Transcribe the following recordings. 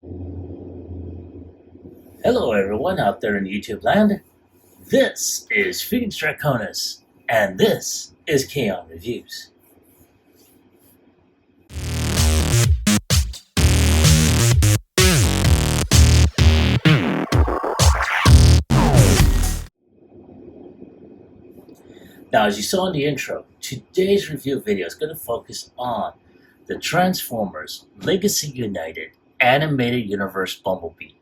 Hello everyone out there in YouTube land. This is Phoenix Draconis, and this is Kaon Reviews. Now, as you saw in the intro, today's review video is going to focus on the Transformers Legacy United Animated Universe Bumblebee.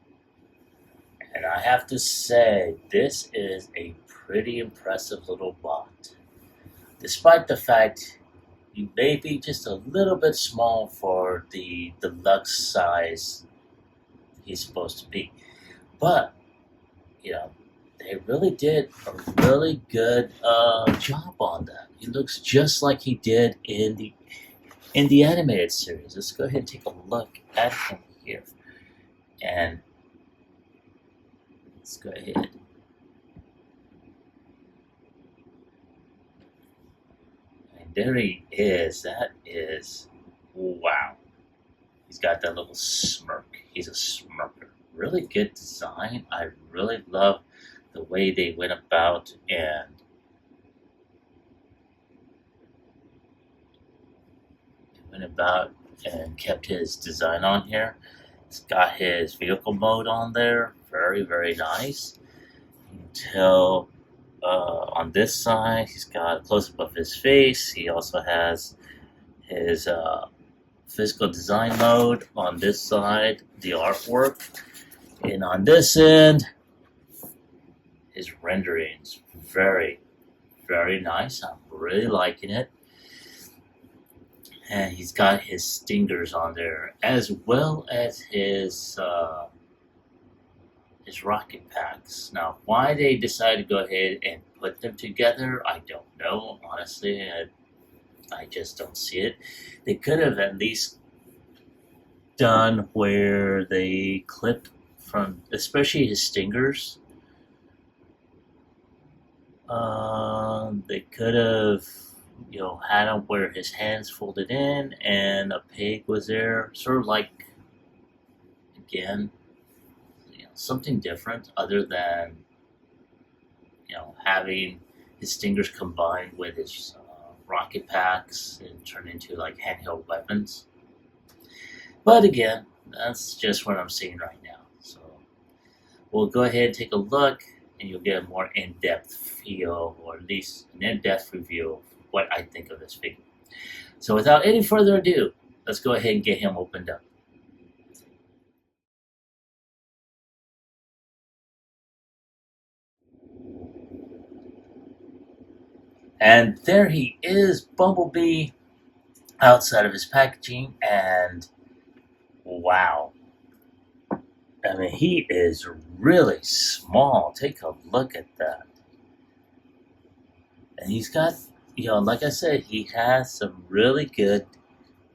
And I have to say, this is a pretty impressive little bot. Despite the fact you may be just a little bit small for the deluxe size he's supposed to be. But, they really did a really good job on that. He looks just like he did in the animated series. Let's go ahead and take a look at him here. And let's go ahead. And there he is. That is, wow. He's got that little smirk. He's a smirker. Really good design. I really love the way they went about and kept his design on here. It's got his vehicle mode on there. Very, very nice. Until on this side, he's got a close-up of his face. He also has his physical design mode on this side, the artwork. And on this end, his rendering's very, very nice. I'm really liking it. And he's got his stingers on there, as well as his rocket packs. Now, why they decided to go ahead and put them together, I don't know. Honestly, I just don't see it. They could have at least done where they clipped from, especially his stingers. They could have, had him where his hands folded in and a peg was there, sort of like, again, something different other than, having his stingers combined with his rocket packs and turn into like handheld weapons. But again, that's just what I'm seeing right now. So we'll go ahead and take a look, and you'll get a more in-depth feel, or at least an in-depth review of what I think of this figure. So without any further ado, let's go ahead and get him opened up. And there he is, Bumblebee, outside of his packaging, and wow. I mean, he is really small. Take a look at that. And he's got, like I said, he has some really good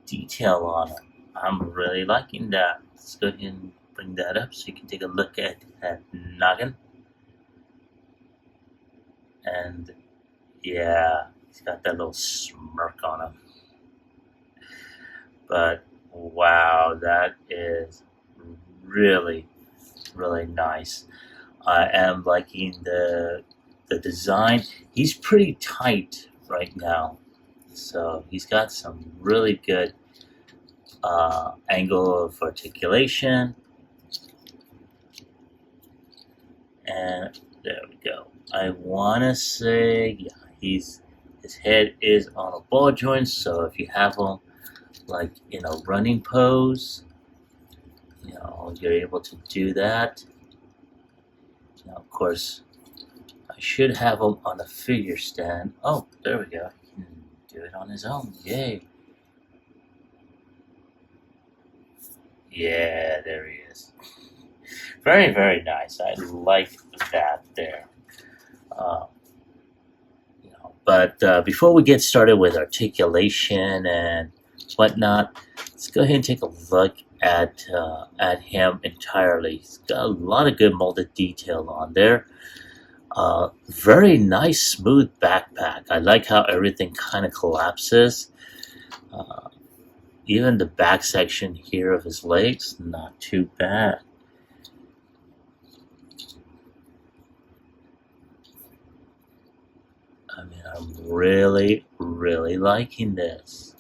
detail on him. I'm really liking that. Let's go ahead and bring that up so you can take a look at that noggin. And yeah, he's got that little smirk on him. But wow, that is really, really nice. I am liking the design. He's pretty tight right now, so he's got some really good angle of articulation. And there we go. I want to say, yeah, his head is on a ball joint, so if you have him like in a running pose, you're able to do that. Now, of course, I should have him on a figure stand. Oh, there we go. He can do it on his own. Yay. Yeah, there he is. Very, very nice. I like that there. But before we get started with articulation and whatnot, let's go ahead and take a look at him entirely. He's got a lot of good molded detail on there. Very nice, smooth backpack. I like how everything kind of collapses. Even the back section here of his legs, not too bad. I mean, I'm really, really liking this.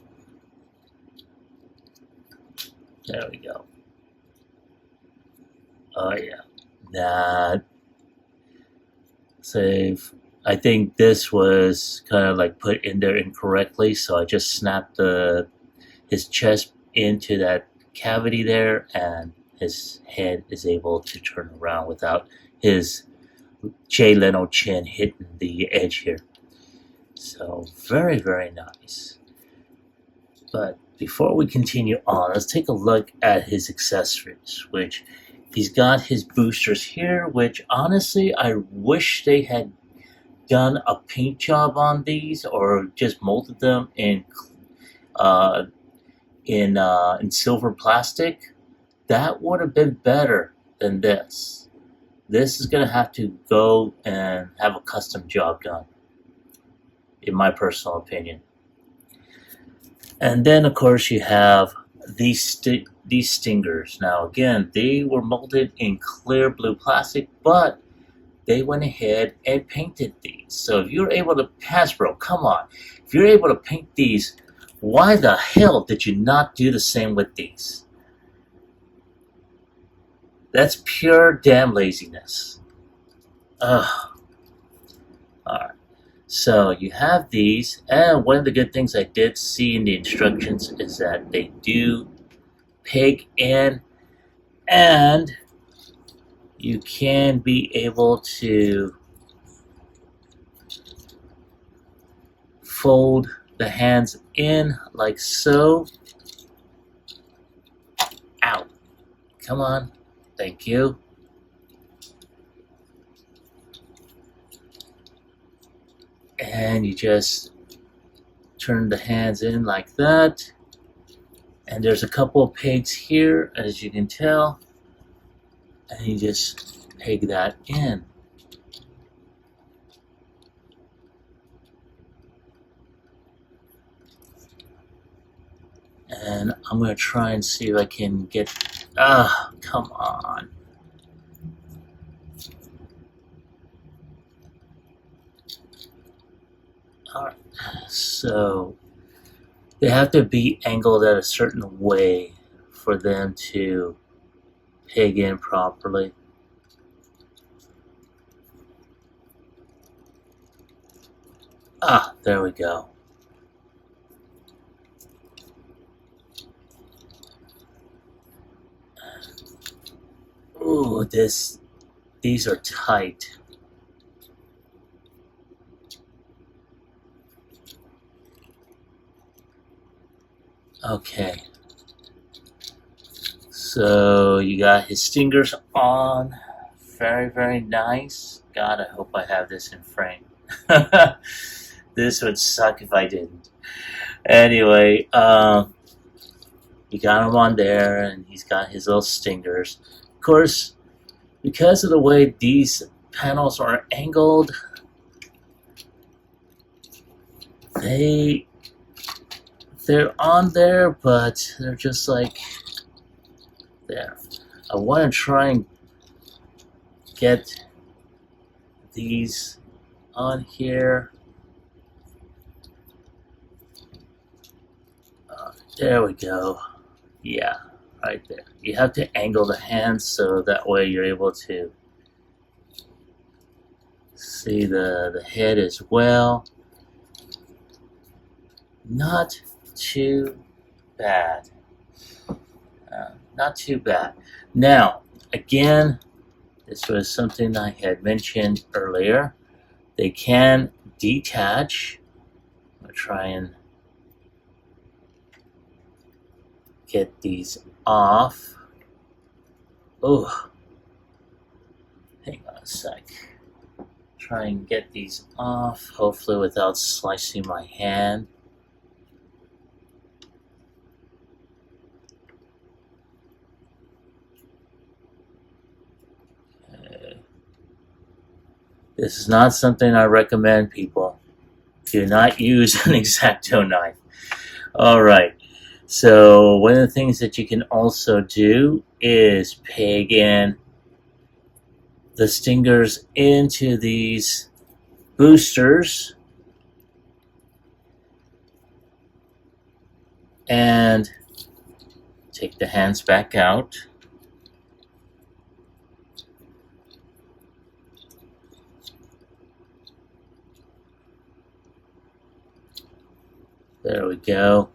There we go. Oh yeah, that save. I think this was kind of like put in there incorrectly, so I just snapped his chest into that cavity there, and his head is able to turn around without his Jay Leno chin hitting the edge here. So very, very nice. But before we continue on, let's take a look at his accessories, which he's got his boosters here, which honestly I wish they had done a paint job on these or just molded them uh, in silver plastic. That would have been better than this. This is going to have to go and have a custom job done, in my personal opinion. And then, of course, you have these stingers. Now, again, they were molded in clear blue plastic, but they went ahead and painted these. So if you're able to, Hasbro, come on. If you're able to paint these, why the hell did you not do the same with these? That's pure damn laziness. Ugh. Alright. So you have these, and one of the good things I did see in the instructions is that they do peg in, and you can be able to fold the hands in like so. Ow. Come on. Thank you. And you just turn the hands in like that. And there's a couple of pegs here, as you can tell. And you just peg that in. And I'm going to try and see if I can get... come on. Alright, so they have to be angled at a certain way for them to peg in properly. There we go. Ooh, these are tight. Okay. So you got his stingers on. Very, very nice. God, I hope I have this in frame. This would suck if I didn't. Anyway, you got him on there, and he's got his little stingers. Of course, because of the way these panels are angled, they're on there, but they're just like there. I want to try and get these on here. There we go. Yeah, right there. You have to angle the hands so that way you're able to see the head as well. Not too bad. Not too bad. Now, again, this was something I had mentioned earlier. They can detach. I'm going to try and get these off. Oh, hang on a sec. Try and get these off, hopefully without slicing my hand. Okay. This is not something I recommend, people. Do not use an X-Acto knife. Alright. So one of the things that you can also do is peg in the stingers into these boosters and take the hands back out. There we go.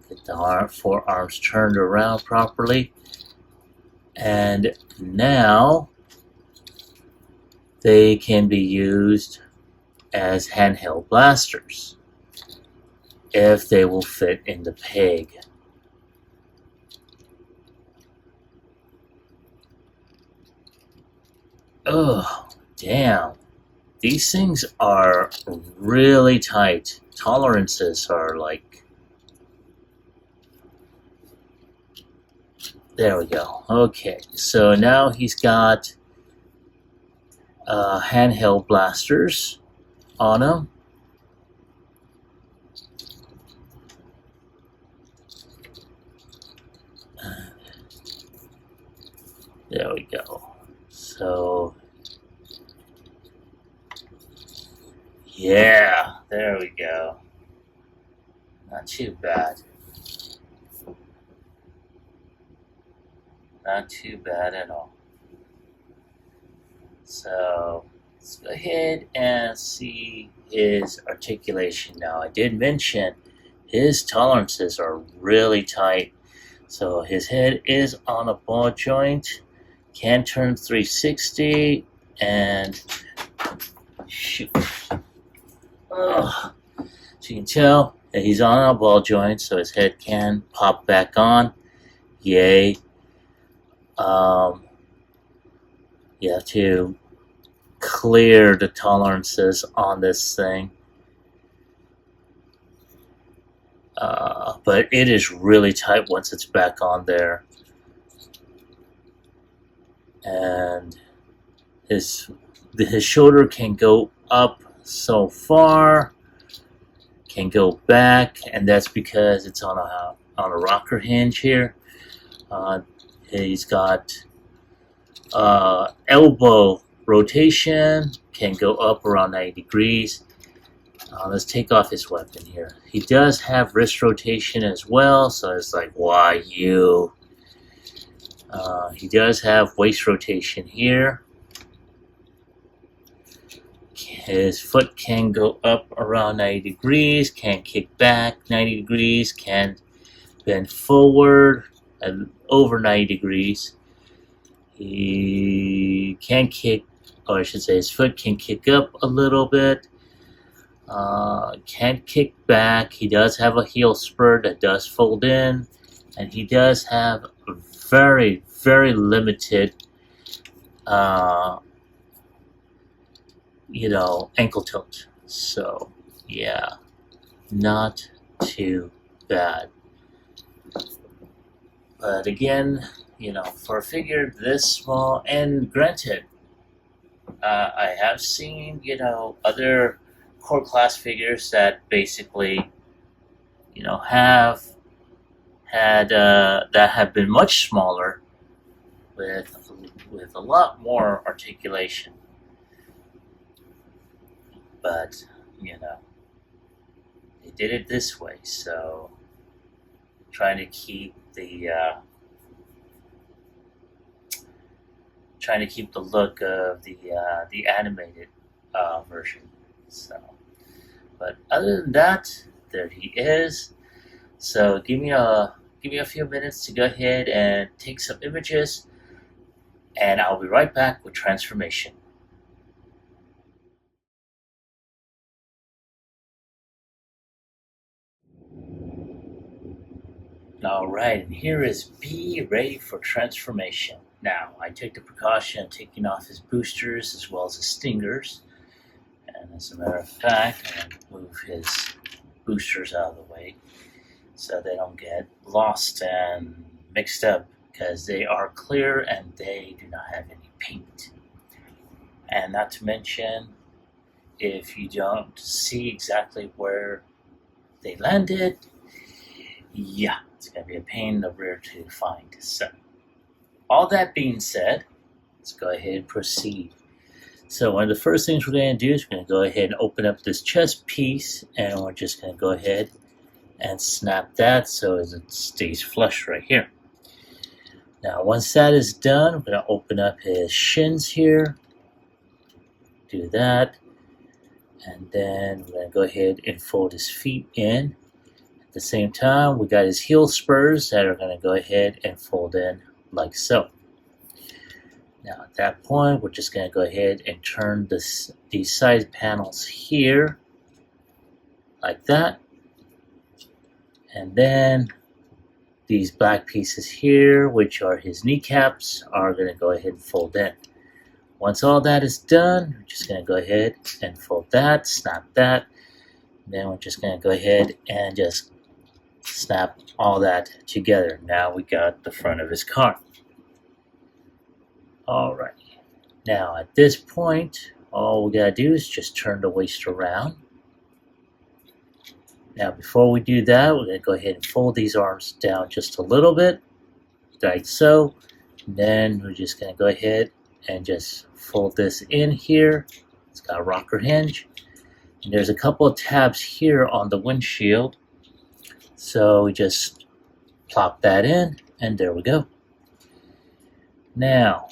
Get the forearms turned around properly. And now they can be used as handheld blasters if they will fit in the peg. Oh, damn. These things are really tight. Tolerances are like... There we go. Okay, so now he's got handheld blasters on him. There we go. So, yeah, there we go. Not too bad. Not too bad at all. So, let's go ahead and see his articulation now. I did mention his tolerances are really tight. So his head is on a ball joint, can turn 360, and shoot. Oh. So you can tell that he's on a ball joint, so his head can pop back on. Yay. You have to clear the tolerances on this thing. But it is really tight once it's back on there. And his shoulder can go up so far, can go back, and that's because it's on a rocker hinge here. He's got elbow rotation, can go up around 90 degrees. Let's take off his weapon here. He does have wrist rotation as well, so it's like, why you? He does have waist rotation here. His foot can go up around 90 degrees, can kick back 90 degrees, can bend forward and over 90 degrees. He can kick, or I should say his foot can kick up a little bit. Can't kick back. He does have a heel spur that does fold in, and he does have a very, very limited, ankle tilt. So, yeah, not too bad. But again, for a figure this small, and granted, I have seen, other core class figures that basically, have had that have been much smaller with a lot more articulation. But they did it this way, so trying to keep the look of the animated version. So, but other than that, there he is. So give me a few minutes to go ahead and take some images, and I'll be right back with transformation. Alright, and here is B ready for transformation. Now, I took the precaution of taking off his boosters as well as his stingers. And as a matter of fact, I'm going to move his boosters out of the way so they don't get lost and mixed up, because they are clear and they do not have any paint. And not to mention, if you don't see exactly where they landed, Yeah, it's going to be a pain in the rear to find. So, all that being said, let's go ahead and proceed. So one of the first things we're going to do is we're going to go ahead and open up this chest piece, and we're just going to go ahead and snap that so it stays flush right here. Now once that is done, we're going to open up his shins here, do that, and then we're going to go ahead and fold his feet in. At the same time, we got his heel spurs that are going to go ahead and fold in like so. Now at that point, we're just going to go ahead and turn these side panels here, like that. And then these black pieces here, which are his kneecaps, are going to go ahead and fold in. Once all that is done, we're just going to go ahead and fold that, snap that. And then we're just going to go ahead and just snap all that together. Now we got the front of his car. Alright, now at this point, all we gotta do is just turn the waist around. Now before we do that, we're gonna go ahead and fold these arms down just a little bit, like so. And then we're just gonna go ahead and just fold this in here. It's got a rocker hinge. And there's a couple of tabs here on the windshield. So we just plop that in, and there we go. Now,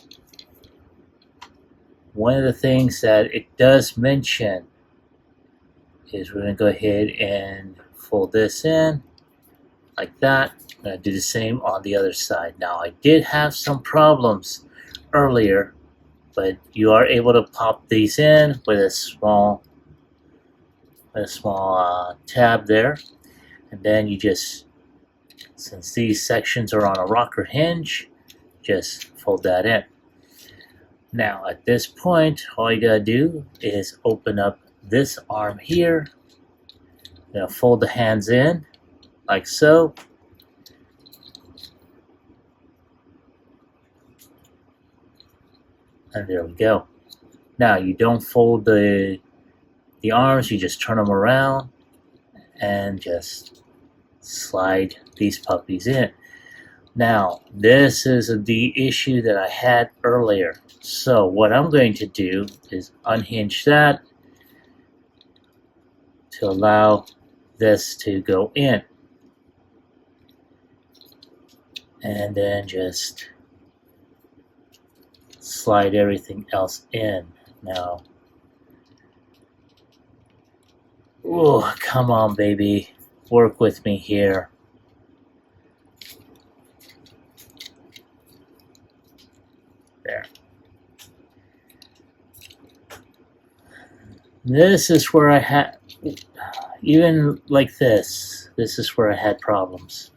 one of the things that it does mention is we're going to go ahead and fold this in like that. I'm going to do the same on the other side. Now I did have some problems earlier, but you are able to pop these in with a small tab there, and then you just, since these sections are on a rocker hinge, just fold that in. Now at this point, all you gotta do is open up this arm here. Now fold the hands in like so. And there we go. Now you don't fold the arms, you just turn them around and just slide these puppies in. Now this is the issue that I had earlier. So what I'm going to do is unhinge that to allow this to go in. And then just slide everything else in. Now, oh, come on, baby. Work with me here. There. This is where I had, even like this is where I had problems.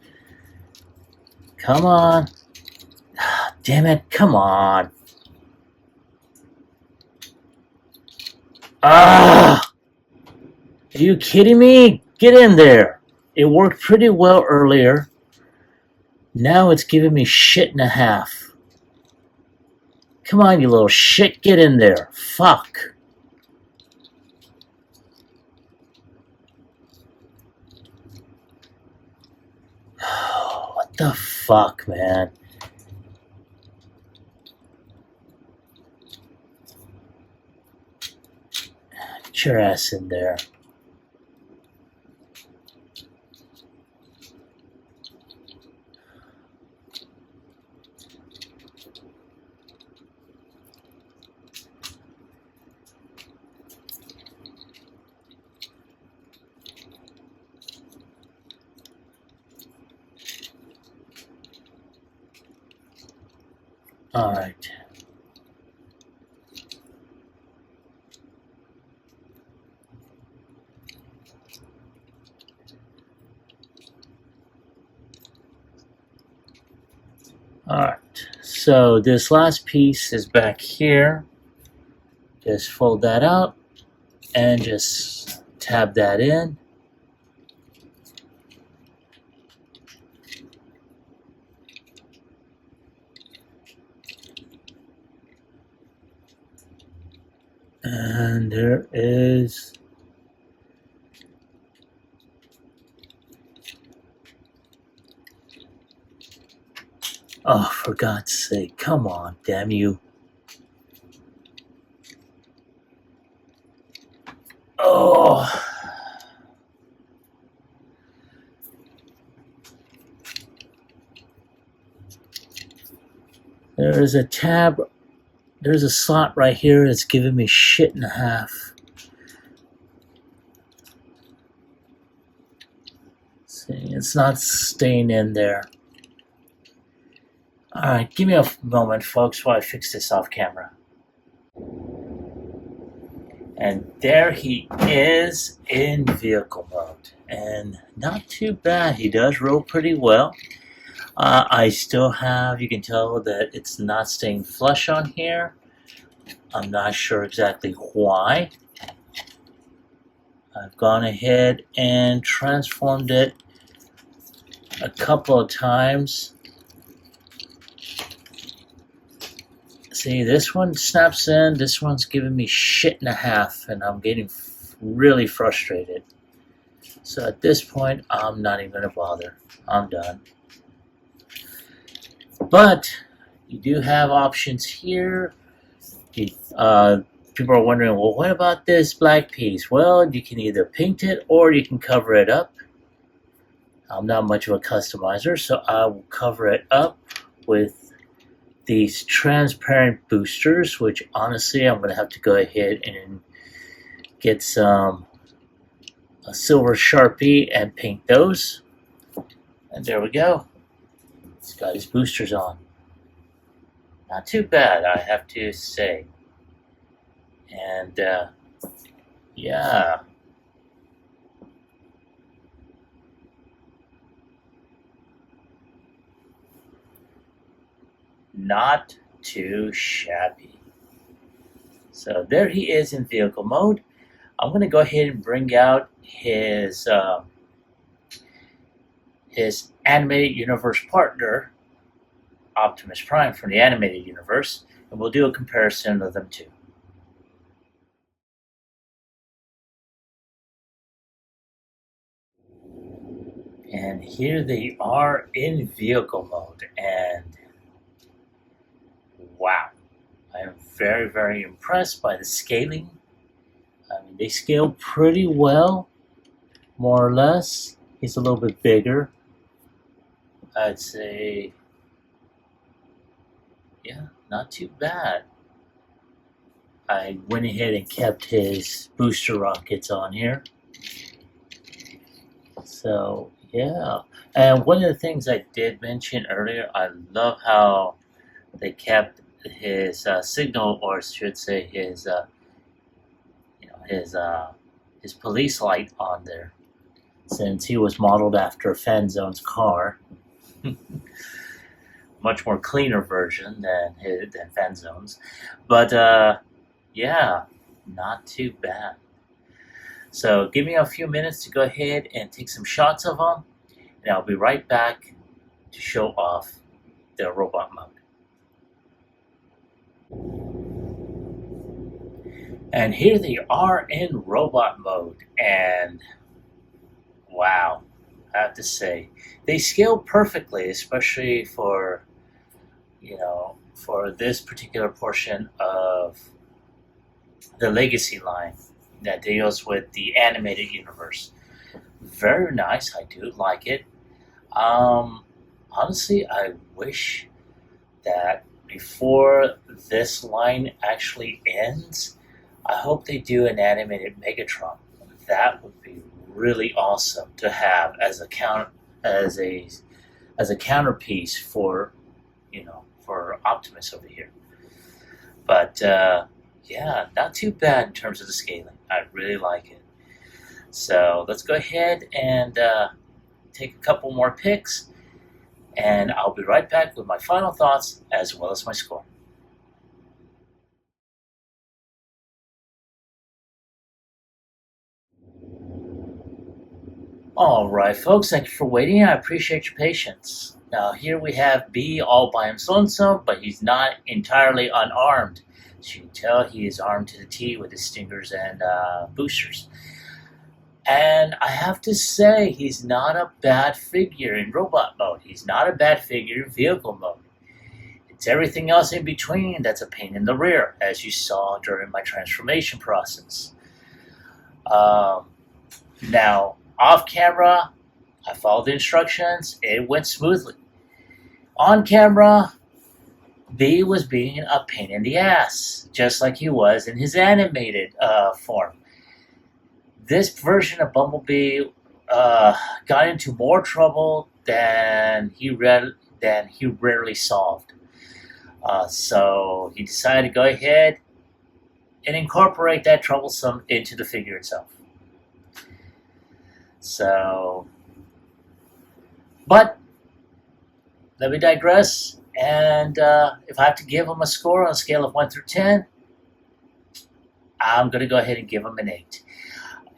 Come on. Damn it, come on. Ah! Are you kidding me? Get in there. It worked pretty well earlier. Now it's giving me shit and a half. Come on, you little shit, get in there. Fuck. What the fuck, man? Get your ass in there. All right. All right. So this last piece is back here. Just fold that out and just tab that in. And there is Oh, for God's sake, come on, damn you. Oh. There is a tab, there's a slot right here that's giving me shit and a half. See, it's not staying in there. Alright, give me a moment, folks, while I fix this off camera. And there he is in vehicle mode. And not too bad. He does roll pretty well. I still have, you can tell that it's not staying flush on here. I'm not sure exactly why. I've gone ahead and transformed it a couple of times. See, this one snaps in, this one's giving me shit and a half, and I'm getting really frustrated. So at this point, I'm not even gonna bother. I'm done. But you do have options here. People are wondering, well, what about this black piece? Well, you can either paint it or you can cover it up. I'm not much of a customizer, so I will cover it up with these transparent boosters, which honestly I'm going to have to go ahead and get a silver Sharpie and paint those. And there we go. It's got his boosters on. Not too bad, I have to say. And yeah. Not too shabby. So there he is in vehicle mode. I'm going to go ahead and bring out his animated universe partner, Optimus Prime from the animated universe, and we'll do a comparison of them two. And here they are in vehicle mode, and wow, I am very, very impressed by the scaling. I mean, they scale pretty well, more or less. He's a little bit bigger. I'd say, yeah, not too bad. I went ahead and kept his booster rockets on here. So, yeah. And one of the things I did mention earlier, I love how they kept his signal, or I should say his police light on there, since he was modeled after Fanzone's car. Much more cleaner version than Fanzone's, but yeah, not too bad. So give me a few minutes to go ahead and take some shots of them, and I'll be right back to show off the robot mode. And here they are in robot mode, and wow, I have to say, they scale perfectly, especially for, for this particular portion of the Legacy line that deals with the animated universe. Very nice, I do like it. Honestly, I wish that before this line actually ends, I hope they do an animated Megatron. That would be really awesome to have as a counterpiece for for Optimus over here. But yeah, not too bad in terms of the scaling. I really like it. So let's go ahead and take a couple more pics, and I'll be right back with my final thoughts as well as my score. All right, folks, thank you for waiting. I appreciate your patience. Now, here we have B all by his lonesome, but he's not entirely unarmed. As you can tell, he is armed to the T with his stingers and boosters. And I have to say, he's not a bad figure in robot mode. He's not a bad figure in vehicle mode. It's everything else in between that's a pain in the rear, as you saw during my transformation process. Now, off camera, I followed the instructions. It went smoothly. On camera, B was being a pain in the ass, just like he was in his animated form. This version of Bumblebee got into more trouble than he rarely solved. So he decided to go ahead and incorporate that troublesome into the figure itself. So, but let me digress. And if I have to give him a score on a scale of 1 through 10, I'm going to go ahead and give him an 8.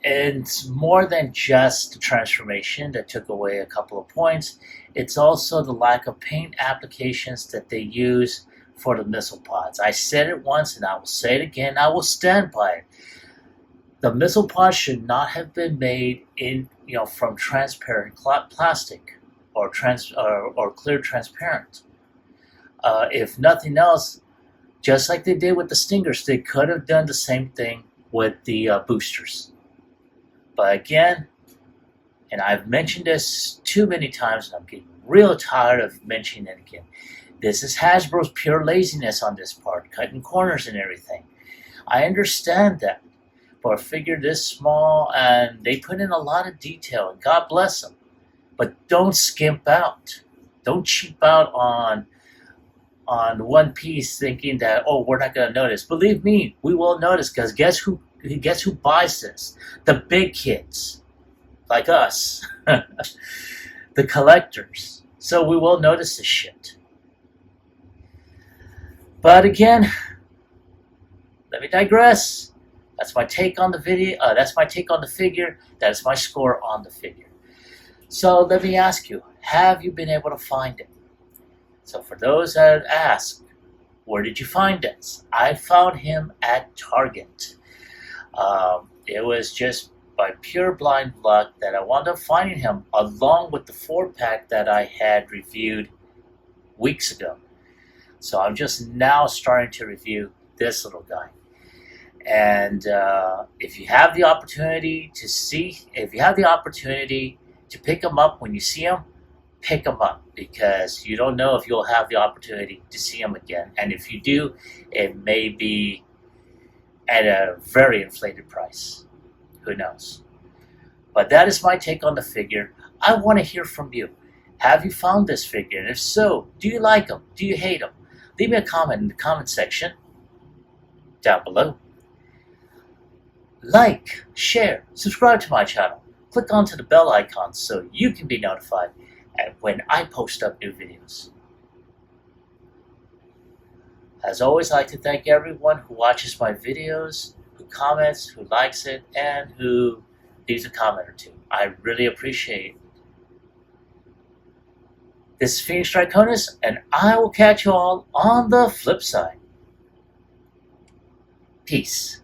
It's more than just the transformation that took away a couple of points. It's also the lack of paint applications that they use for the missile pods. I said it once and I will say it again. I will stand by it. The missile pods should not have been made from transparent plastic or clear transparent. If nothing else, just like they did with the Stingers, they could have done the same thing with the boosters. But again, and I've mentioned this too many times, and I'm getting real tired of mentioning it again. This is Hasbro's pure laziness on this part, cutting corners and everything. I understand that. For a figure this small, and they put in a lot of detail, and God bless them. But don't skimp out. Don't cheap out on one piece thinking that, oh, we're not going to notice. Believe me, we will notice, because guess who buys this? The big kids, like us, the collectors. So we will notice this shit. But again, let me digress. That's my take on the video. That's my take on the figure. That is my score on the figure. So let me ask you, have you been able to find it? So for those that ask, where did you find this? I found him at Target. It was just by pure blind luck that I wound up finding him, along with the 4-pack that I had reviewed weeks ago. So I'm just now starting to review this little guy. And if you have the opportunity to pick him up when you see him, pick him up, because you don't know if you'll have the opportunity to see him again. And if you do, it may be at a very inflated price. Who knows? But that is my take on the figure. I want to hear from you. Have you found this figure? And if so, do you like him? Do you hate him? Leave me a comment in the comment section down below. Like, share, subscribe to my channel. Click onto the bell icon so you can be notified when I post up new videos. As always, I'd like to thank everyone who watches my videos, who comments, who likes it, and who leaves a comment or two. I really appreciate it. This is Phoenix Draconis, and I will catch you all on the flip side. Peace.